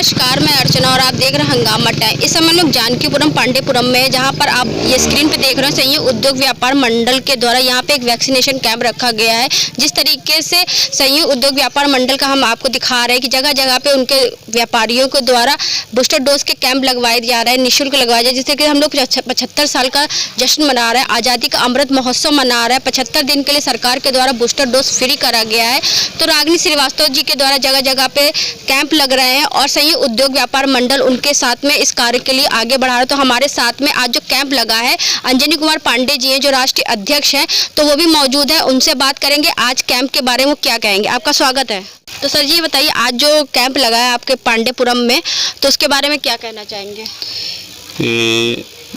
नमस्कार, मैं अर्चना और आप देख रहे हैं हंगामा टाइम। इस समय लोग जानकीपुरम पांडेपुरम में, जहां पर आप ये स्क्रीन पे देख रहे हैं, संयुक्त उद्योग व्यापार मंडल के द्वारा यहां पे एक वैक्सीनेशन कैंप रखा गया है। जिस तरीके से संयुक्त उद्योग व्यापार मंडल का हम आपको दिखा रहे हैं कि जगह जगह पे उनके व्यापारियों के द्वारा बूस्टर डोज के कैंप लगवाए जा रहे हैं, निःशुल्क लगवाए जा रहे हैं। जिस तरीके से हम लोग 75 साल का जश्न मना रहे हैं, आज़ादी का अमृत महोत्सव मना रहे हैं। 75 दिन के लिए सरकार के द्वारा बूस्टर डोज फ्री करा गया है। तो रागिनी श्रीवास्तव जी के द्वारा जगह जगह पे कैंप लग रहे हैं और संयुक्त उद्योग व्यापार मंडल उनके साथ में इस कार्य के लिए आगे बढ़ा रहा है। तो हमारे साथ में आज जो कैंप लगा है, अंजनी कुमार पांडे जी हैं जो राष्ट्रीय अध्यक्ष हैं, तो वो भी मौजूद है। उनसे बात करेंगे आज कैंप के बारे में क्या कहेंगे। आपका स्वागत है। तो सर जी बताइए, आज जो कैंप लगा है आपके पांडेपुरम में, तो उसके बारे में क्या कहना चाहेंगे।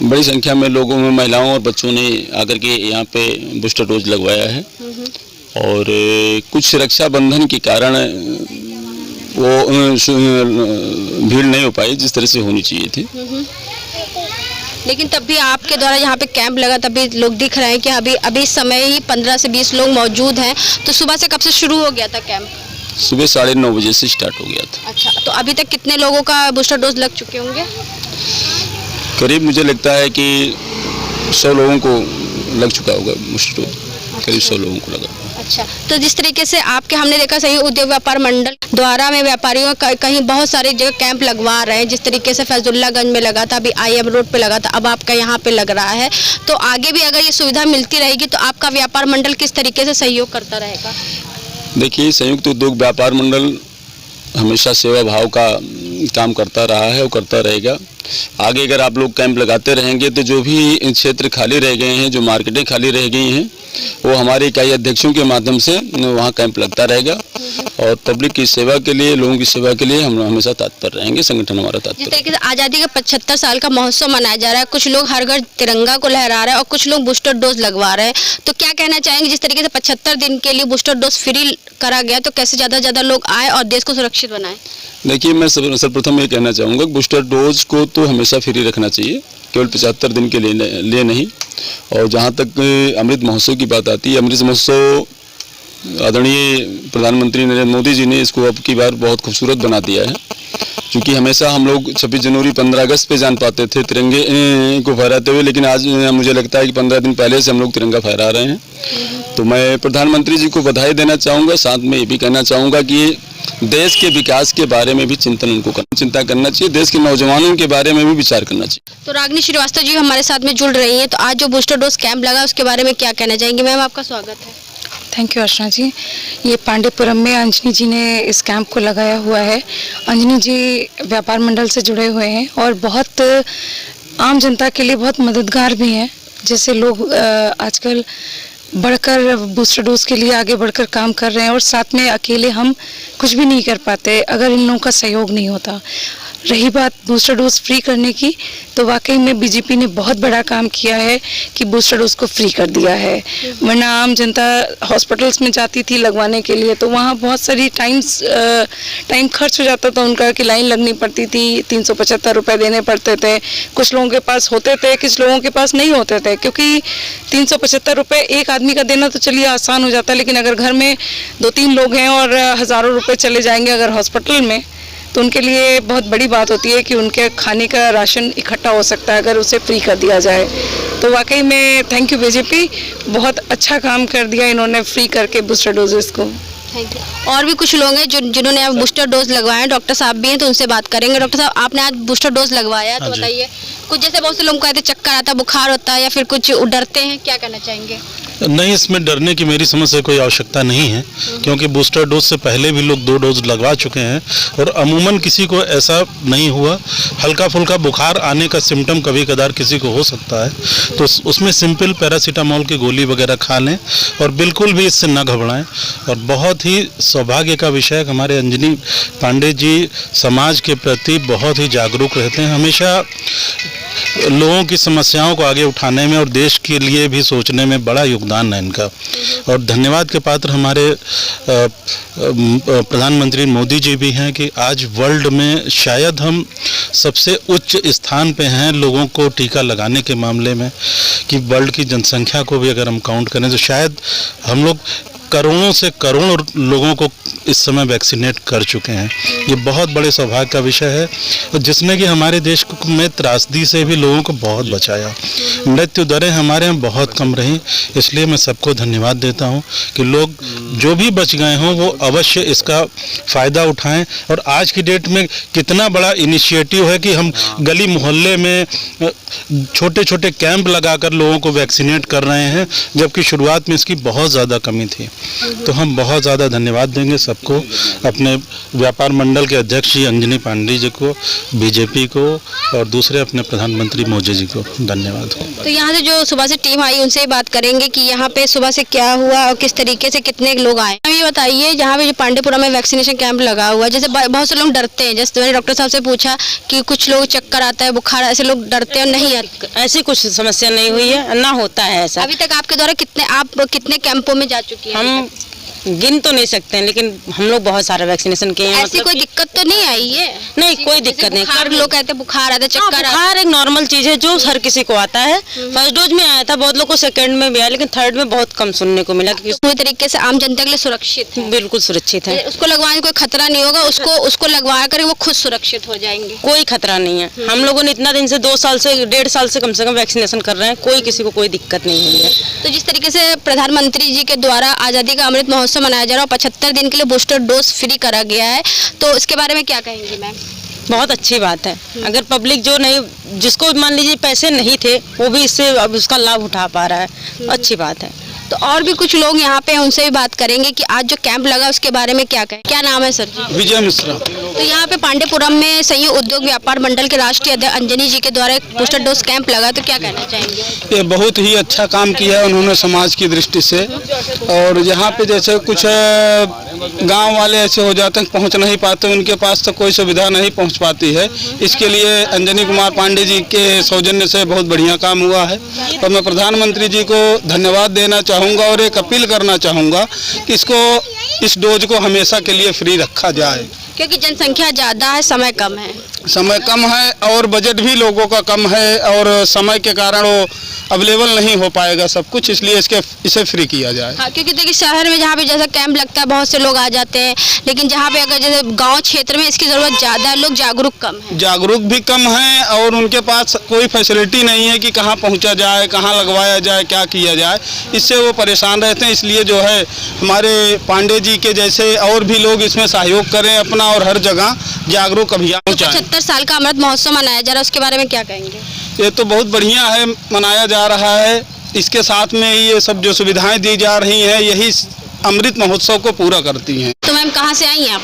बड़ी संख्या में लोगों में, महिलाओं और बच्चों ने आकर के यहाँ पे बूस्टर डोज लगवाया है और कुछ सुरक्षा बंधन के कारण वो भीड़ नहीं हो पाई जिस तरह से होनी चाहिए थी। लेकिन तब भी आपके द्वारा यहाँ पे कैंप लगा, तभी लोग दिख रहे हैं कि अभी इस समय ही 15 से 20 लोग मौजूद हैं। तो सुबह से कब से शुरू हो गया था कैंप? सुबह 9:30 बजे से स्टार्ट हो गया था। अच्छा, तो अभी तक कितने लोगों का बूस्टर डोज लग चुके होंगे? करीब मुझे लगता है कि 100 लोगों को लग चुका होगा बूस्टर डोज। करीब 100 लोगों को लगा। अच्छा, तो जिस तरीके से आपके हमने देखा संयुक्त उद्योग व्यापार मंडल द्वारा में व्यापारियों का कहीं बहुत सारी जगह कैंप लगवा रहे हैं। जिस तरीके से फैजुल्लागंज में लगा था, अभी IM रोड पे लगा था, अब आपका यहाँ पे लग रहा है। तो आगे भी अगर ये सुविधा मिलती रहेगी तो आपका व्यापार मंडल किस तरीके से सहयोग करता रहेगा? देखिए, संयुक्त उद्योग व्यापार मंडल हमेशा सेवा भाव का काम करता रहा है और करता रहेगा। आगे अगर आप लोग कैंप लगाते रहेंगे तो जो भी क्षेत्र खाली रह गए हैं, जो मार्केटें खाली रह गई हैं, वो हमारे इकाई अध्यक्षों के माध्यम से वहाँ कैंप लगता रहेगा और पब्लिक की सेवा के लिए, लोगों की सेवा के लिए हम हमेशा तत्पर रहेंगे। संगठन हमारा तत्पर। जिस तरीके से आज़ादी का 75 साल का महोत्सव मनाया जा रहा है, कुछ लोग हर घर तिरंगा को लहरा रहे हैं और कुछ लोग बूस्टर डोज लगवा रहे हैं, तो क्या कहना चाहेंगे? जिस तरीके से 75 दिन के लिए बूस्टर डोज फ्री करा गया, तो कैसे ज़्यादा लोग आए और देश को सुरक्षित बनाए? देखिए, मैं सर्वप्रथम ये कहना चाहूँगा, बूस्टर डोज को तो हमेशा फ्री रखना चाहिए, केवल 75 दिन के लिए नहीं। और जहाँ तक अमृत महोत्सव की बात आती है, अमृत महोत्सव आदरणीय प्रधानमंत्री नरेंद्र मोदी जी ने इसको अब की बार बहुत खूबसूरत बना दिया है। क्योंकि हमेशा हम लोग 26 जनवरी 15 अगस्त पे जान पाते थे तिरंगे को फहराते हुए, लेकिन आज मुझे लगता है कि 15 दिन पहले से हम लोग तिरंगा फहरा रहे हैं। तो मैं प्रधानमंत्री जी को बधाई देना चाहूँगा। साथ में ये भी कहना चाहूँगा कि देश के विकास के बारे में भी चिंता करना चाहिए, देश के नौजवानों के बारे में भी विचार करना चाहिए। तो रागिनी श्रीवास्तव जी हमारे साथ में जुड़ रही हैं, तो आज जो बूस्टर डोज कैंप लगा उसके बारे में क्या कहना चाहेंगे? मैम, आपका स्वागत है। थैंक यू अर्चना जी। ये पांडेपुरम में अंजनी जी ने इस कैंप को लगाया हुआ है। अंजनी जी व्यापार मंडल से जुड़े हुए हैं और बहुत आम जनता के लिए बहुत मददगार भी हैं। जैसे लोग आजकल बढ़कर बूस्टर डोज के लिए आगे बढ़कर काम कर रहे हैं और साथ में अकेले हम कुछ भी नहीं कर पाते अगर इन लोगों का सहयोग नहीं होता। रही बात बूस्टर डोज फ्री करने की, तो वाकई में बीजेपी ने बहुत बड़ा काम किया है कि बूस्टर डोज को फ्री कर दिया है। वरना आम जनता हॉस्पिटल्स में जाती थी लगवाने के लिए, तो वहाँ बहुत सारी टाइम खर्च हो जाता था उनका, कि लाइन लगनी पड़ती थी, 375 रुपये देने पड़ते थे। कुछ लोगों के पास होते थे, कुछ लोगों के पास नहीं होते थे, क्योंकि 375 रुपये एक आदमी का देना तो चलिए आसान हो जाता है, लेकिन अगर घर में 2-3 लोग हैं और हज़ारों रुपये चले जाएंगे अगर हॉस्पिटल में, तो उनके लिए बहुत बड़ी बात होती है कि उनके खाने का राशन इकट्ठा हो सकता है अगर उसे फ्री कर दिया जाए। तो वाकई में थैंक यू बीजेपी, बहुत अच्छा काम कर दिया इन्होंने फ्री करके बूस्टर डोजेस को। Thank you. और भी कुछ लोग हैं जिन्होंने अब बूस्टर डोज लगवाए, डॉक्टर साहब भी हैं, तो उनसे बात करेंगे। डॉक्टर साहब, आपने आज बूस्टर डोज लगवाया, तो बताइए, कुछ जैसे बहुत से लोग कहते हैं चक्कर आता है, बुखार होता है या फिर कुछ डरते हैं, क्या कहना चाहेंगे? नहीं, इसमें डरने की मेरी समझ से कोई आवश्यकता नहीं है, क्योंकि बूस्टर डोज से पहले भी लोग 2 डोज लगवा चुके हैं और अमूमन किसी को ऐसा नहीं हुआ। हल्का फुल्का बुखार आने का सिम्टम कभी कदार किसी को हो सकता है, तो उसमें सिंपल पैरासीटामोल की गोली वगैरह खा लें और बिल्कुल भी इससे न घबराएं। और बहुत ही सौभाग्य का विषय, हमारे अंजनी पांडे जी समाज के प्रति बहुत ही जागरूक रहते हैं, हमेशा लोगों की समस्याओं को आगे उठाने में और देश के लिए भी सोचने में बड़ा योगदान है इनका। और धन्यवाद के पात्र हमारे प्रधानमंत्री मोदी जी भी हैं कि आज वर्ल्ड में शायद हम सबसे उच्च स्थान पे हैं लोगों को टीका लगाने के मामले में, कि वर्ल्ड की जनसंख्या को भी अगर हम काउंट करें तो शायद हम लोग करोड़ों से करोड़ लोगों को इस समय वैक्सीनेट कर चुके हैं। ये बहुत बड़े सौभाग्य का विषय है और जिसने कि हमारे देश में त्रासदी से भी लोगों को बहुत बचाया। मृत्यु दरें हमारे यहाँ बहुत कम रही, इसलिए मैं सबको धन्यवाद देता हूँ कि लोग जो भी बच गए हों वो अवश्य इसका फ़ायदा उठाएं। और आज की डेट में कितना बड़ा इनिशिएटिव है कि हम गली मोहल्ले में छोटे छोटे कैंप लगाकर लोगों को वैक्सीनेट कर रहे हैं, जबकि शुरुआत में इसकी बहुत ज़्यादा कमी थी। तो हम बहुत ज़्यादा धन्यवाद देंगे सबको, अपने व्यापार मंडल के अध्यक्ष जी अंजनी पांडे जी को, बीजेपी को और दूसरे अपने प्रधानमंत्री मोदी जी को धन्यवाद हो। तो यहाँ से जो सुबह से टीम आई उनसे ही बात करेंगे कि यहाँ पे सुबह से क्या हुआ और किस तरीके से कितने लोग आए। हम ये बताइए, जहाँ पे पांडेपुरम में वैक्सीनेशन कैंप लगा हुआ है, जैसे बहुत से लोग डरते हैं, जैसे मैंने डॉक्टर साहब से पूछा कि कुछ लोग चक्कर आता है, बुखार, ऐसे लोग डरते हैं और नहीं आते। ऐसी कुछ समस्या नहीं हुई है, ना होता है ऐसा। अभी तक आपके द्वारा कितने कैंपों में जा चुकी हैं? हम गिन तो नहीं सकते हैं, लेकिन हम लोग बहुत सारे वैक्सीनेशन किए हैं। ऐसी कोई दिक्कत तो नहीं आई है? नहीं, कोई दिक्कत नहीं। बुखार, लोग कहते हैं बुखार आता है, चक्कर आता है। बुखार एक नॉर्मल चीज है जो हर किसी को आता है। फर्स्ट डोज में आया था, बहुत लोगों को सेकंड में भी आया, लेकिन थर्ड में बहुत कम सुनने को मिला। पूरी तरीके से आम जनता के लिए सुरक्षित है? बिल्कुल सुरक्षित है। उसको लगवाने कोई खतरा नहीं होगा, उसको लगवा कर वो खुद सुरक्षित हो जाएंगे? कोई खतरा नहीं है। हम लोगों ने इतना दिन से 2 साल से 1.5 साल से कम वैक्सीनेशन कर रहे हैं, कोई किसी को कोई दिक्कत नहीं हुई है। तो जिस तरीके से प्रधानमंत्री जी के द्वारा आज़ादी का अमृत महोत्सव मनाया जा रहा है, 75 दिन के लिए बूस्टर डोज फ्री करा गया है, तो इसके बारे में क्या कहेंगी मैम? बहुत अच्छी बात है। अगर पब्लिक जो नहीं, जिसको मान लीजिए पैसे नहीं थे, वो भी इससे अब उसका लाभ उठा पा रहा है, अच्छी बात है। तो और भी कुछ लोग यहाँ पे हैं, उनसे भी बात करेंगे कि आज जो कैंप लगा उसके बारे में क्या कहें। क्या नाम है सर जी? विजय मिश्रा। तो यहाँ पे पांडेपुरम में संयुक्त उद्योग व्यापार मंडल के राष्ट्रीय अध्यक्ष अंजनी जी के द्वारा एक बूस्टर डोज कैंप लगा, तो क्या कहना चाहेंगे? ये बहुत ही अच्छा काम किया है उन्होंने समाज की दृष्टि से। और यहाँ पे जैसे कुछ गांव वाले ऐसे हो जाते हैं, पहुँच नहीं पाते, उनके पास तो कोई सुविधा नहीं पहुँच पाती है। इसके लिए अंजनी कुमार पांडे जी के सौजन्य से बहुत बढ़िया काम हुआ है। और मैं प्रधानमंत्री जी को धन्यवाद देना चाहूँगा और एक अपील करना चाहूँगा कि इस डोज को हमेशा के लिए फ्री रखा जाए, क्योंकि जनसंख्या ज़्यादा है, समय कम है। समय कम है और बजट भी लोगों का कम है और समय के कारण वो अवेलेबल नहीं हो पाएगा सब कुछ, इसलिए इसे फ्री किया जाए। हाँ, क्योंकि देखिए शहर में जहाँ पे जैसा कैंप लगता है बहुत से लोग आ जाते हैं, लेकिन जहाँ पे अगर जैसे गांव क्षेत्र में इसकी ज़रूरत ज़्यादा है, लोग जागरूक कम है। जागरूक भी कम है और उनके पास कोई फैसिलिटी नहीं है कि कहाँ पहुँचा जाए, कहाँ लगवाया जाए, क्या किया जाए, इससे वो परेशान रहते हैं। इसलिए जो है हमारे पांडे जी के जैसे और भी लोग इसमें सहयोग करें अपना और हर जगह जागरूक अभियान पहुँचाएं। 75 साल का अमृत महोत्सव मनाया जा रहा है, उसके बारे में क्या कहेंगे? ये तो बहुत बढ़िया है, मनाया जा रहा है। इसके साथ में ये सब जो सुविधाएं दी जा रही हैं, यही अमृत महोत्सव को पूरा करती हैं। तो मैम कहाँ से आई हैं आप?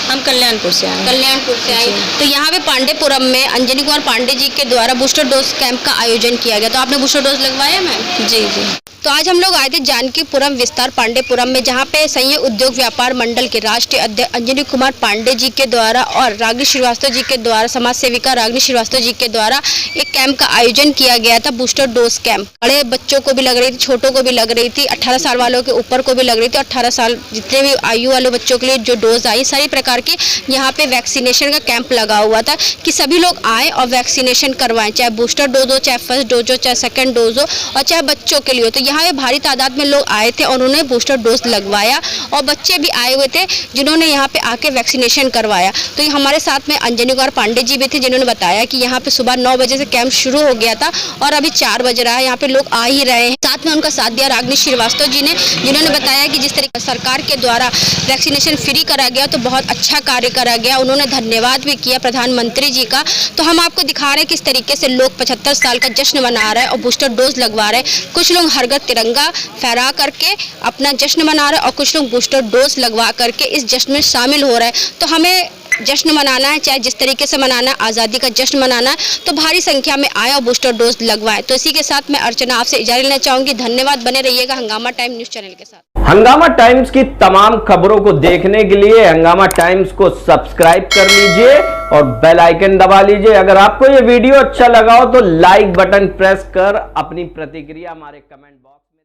हम कल्याणपुर से आए। कल्याणपुर से आई। तो यहाँ पे पांडेपुरम में अंजनी कुमार पांडे जी के द्वारा बूस्टर डोज कैंप का आयोजन किया गया, तो आपने बूस्टर डोज लगवाया मैम? जी जी। तो आज हम लोग आए थे जानकीपुरम विस्तार पांडेपुरम में, जहाँ पे संयुक्त उद्योग व्यापार मंडल के राष्ट्रीय अध्यक्ष अंजनी कुमार पांडे जी के द्वारा और रागिनी श्रीवास्तव जी के द्वारा, समाज सेविका रागिनी श्रीवास्तव जी के द्वारा एक कैंप का आयोजन किया गया था, बूस्टर डोज कैंप। बड़े बच्चों को भी लग रही थी, छोटों को भी लग रही थी, 18 साल वालों के ऊपर को भी लग रही थी, 18 साल जितने भी आयु वाले बच्चों के लिए जो डोज आई, सारी प्रकार के यहाँ पे वैक्सीनेशन का कैंप लगा हुआ था कि सभी लोग आए और वैक्सीनेशन करवाएं, चाहे बूस्टर डोज हो, चाहे फर्स्ट डोज हो, चाहे सेकेंड डोज हो और चाहे बच्चों के लिए हो। तो यहाँ पे भारी तादाद में लोग आए थे और उन्होंने बूस्टर डोज लगवाया और बच्चे भी आए हुए थे जिन्होंने यहाँ पे आके वैक्सीनेशन करवाया। तो ये हमारे साथ में अंजनी कुमार पांडे जी भी थे, जिन्होंने बताया कि यहाँ पे सुबह 9 बजे से कैंप शुरू हो गया था और अभी 4 बज रहा है, यहाँ पे लोग आ ही रहे हैं। साथ में उनका साथ दिया रागिनी श्रीवास्तव जी ने, जिन्होंने बताया कि जिस तरीके सरकार के द्वारा वैक्सीनेशन फ्री करा गया तो बहुत अच्छा कार्य करा गया। उन्होंने धन्यवाद भी किया प्रधानमंत्री जी का। तो हम आपको दिखा रहे हैं किस तरीके से लोग 75 साल का जश्न मना रहे हैं और बूस्टर डोज लगवा रहे हैं। कुछ लोग हर घर तिरंगा फहरा करके अपना जश्न मना रहे हैं और कुछ लोग बूस्टर डोज लगवा करके इस जश्न में शामिल हो रहे हैं। तो हमें जश्न मनाना है, चाहे जिस तरीके से मनाना है, आज़ादी का जश्न मनाना है, तो भारी संख्या में आए और बूस्टर डोज लगवाएं। तो इसी के साथ मैं अर्चना आपसे इजाज़त लेना चाहूँगी। धन्यवाद, बने रहिएगा हंगामा टाइम न्यूज़ चैनल के साथ। हंगामा टाइम्स की तमाम खबरों को देखने के लिए हंगामा टाइम्स को सब्सक्राइब कर लीजिए और बेल आइकन दबा लीजिए। अगर आपको ये वीडियो अच्छा लगा हो तो लाइक बटन प्रेस कर अपनी प्रतिक्रिया हमारे कमेंट बॉक्स में